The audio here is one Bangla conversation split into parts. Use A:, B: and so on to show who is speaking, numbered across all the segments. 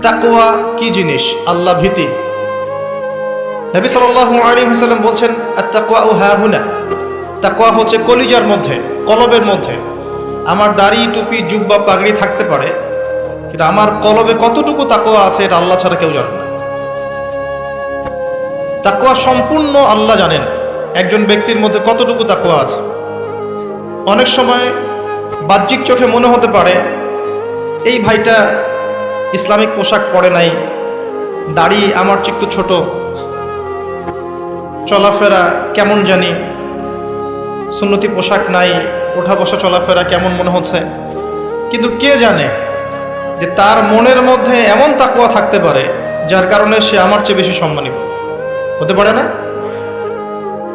A: তাকওয়া কি জিনিস? আল্লাহ ভীতি। নবী সাল্লাল্লাহু আলাইহি ওয়াসাল্লাম বলছেন, আত-তাকওয়া হাহুনা, তাকওয়া হচ্ছে কলিজার মধ্যে, কলবের মধ্যে। আমার দাড়ি, টুপি, জুব্বা, পাগড়ি থাকতে পারে, কিন্তু আমার কলবে কতটুকু তাকওয়া আছে এটা আল্লাহ ছাড়া কেউ জানে না। তাকওয়া সম্পূর্ণ আল্লাহ জানেন একজন ব্যক্তির মধ্যে কতটুকু তাকওয়া আছে। অনেক সময় বাহ্যিক চোখে মনে হতে পারে এই ভাইটা ইসলামিক পোশাক পরে নাই, দাড়ি আমার চেয়ে একটু ছোট, চলাফেরা কেমন জানি, সুন্নতি পোশাক নাই, ওঠা বসা চলাফেরা কেমন মনে হচ্ছে। কিন্তু কে জানে যে তার মনের মধ্যে এমন তাকওয়া থাকতে পারে যার কারণে সে আমার চেয়ে বেশি সম্মানিত হতে পারে না?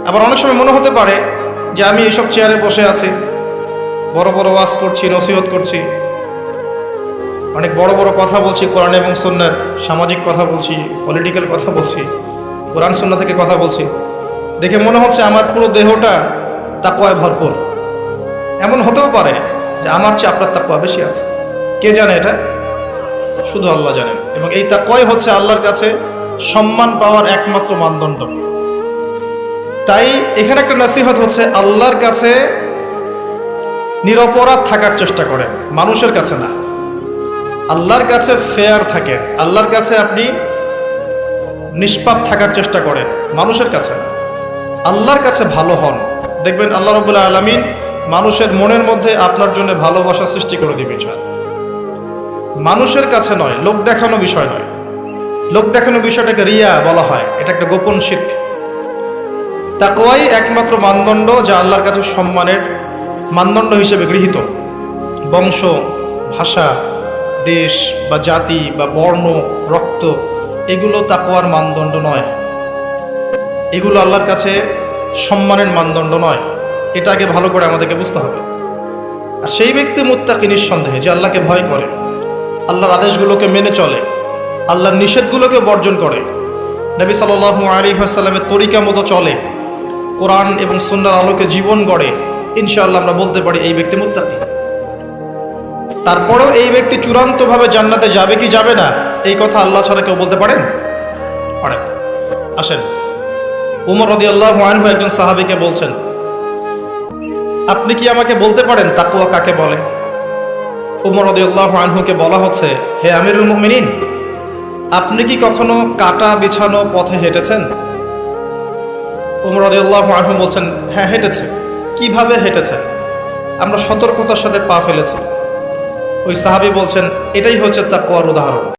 A: আবার অনেক সময় মনে হতে পারে যে আমি এইসব চেয়ারে বসে আছি, বড় বড় ওয়াজ করছি, নসিহত করছি, অনেক বড় বড় কথা বলছি, কোরআন এবং সুন্নাহর সামাজিক কথা বলছি, পলিটিক্যাল কথা বলছি, কোরআন সুন্নাহ থেকে কথা বলছি, দেখে মনে হচ্ছে আমার পুরো দেহটা তাকওয়ায় ভরপুর। এমন হতেও পারে যে আমার চেয়ে আপনার তাকওয়া বেশি আছে। কে জানে? এটা শুধু আল্লাহ জানেন। এবং এই তাকওয়াই হচ্ছে আল্লাহর কাছে সম্মান পাওয়ার একমাত্র মানদণ্ড। তাই এখানে একটা নসিহত হচ্ছে, আল্লাহর কাছে নিরপরাধ থাকার চেষ্টা করেন, মানুষের কাছে না। আল্লাহর কাছে ফেয়ার থাকেন, আল্লাহর কাছে আপনি নিষ্পাপ থাকার চেষ্টা করেন, মানুষের কাছে না। আল্লাহর কাছে ভালো হন, দেখবেন আল্লাহ রাব্বুল আলামিন মানুষের মনের মধ্যে আপনার জন্য ভালোবাসা সৃষ্টি করে দিবে। মানুষের কাছে নয়, লোক দেখানো বিষয় নয়। লোক দেখানো বিষয়টাকে রিয়া বলা হয়, এটা একটা গোপন শিরক। তাকওয়াই একমাত্র মানদণ্ড যা আল্লাহর কাছে সম্মানের মানদণ্ড হিসেবে গৃহীত। বংশ, ভাষা, দেশ বা জাতি বা বর্ণ, রক্ত, এগুলো তাকওয়ার মানদণ্ড নয়। এগুলো আল্লাহর কাছে সম্মানের মানদণ্ড নয়। এটা আগে ভালো করে আমাদেরকে বুঝতে হবে। আর সেই ব্যক্তি মুত্তাকি নিঃসন্দেহে, যে আল্লাহকে ভয় করে, আল্লাহর আদেশগুলোকে মেনে চলে, আল্লাহর নিষেধগুলোকে বর্জন করে, নবী সাল্লাল্লাহু আলাইহি ওয়াসাল্লামের তরিকা মতো চলে, কোরআন এবং সুন্নাহর আলোকে জীবন গড়ে, ইনশাআল্লাহ আমরা বলতে পারি এই ব্যক্তি মুত্তাকি। তারপরেও এই ব্যক্তি চূড়ান্তভাবে জান্নাতে যাবে কি যাবে না, এই কথা আল্লাহ ছাড়া কেউ বলতে পারেন? আসেন, উমর রাদিয়াল্লাহু আনহু একজন সাহাবীকে বলছেন, আপনি কি আমাকে বলতে পারেন তাকওয়া কাকে বলে? উমর রাদিয়াল্লাহু আনহুকে বলা হচ্ছে, হে আমিরুল মুমিনিন, আপনি কি কখনো কাটা বিছানো পথে হেঁটেছেন? উমর রাদিয়াল্লাহু আনহু বলছেন, হ্যাঁ হেঁটেছে। কিভাবে হেঁটেছেন? আমরা সতর্কতার সাথে পা ফেলেছি। ওই সাহাবী বলছেন, এটাই হচ্ছে তাকওয়ার উদাহরণ।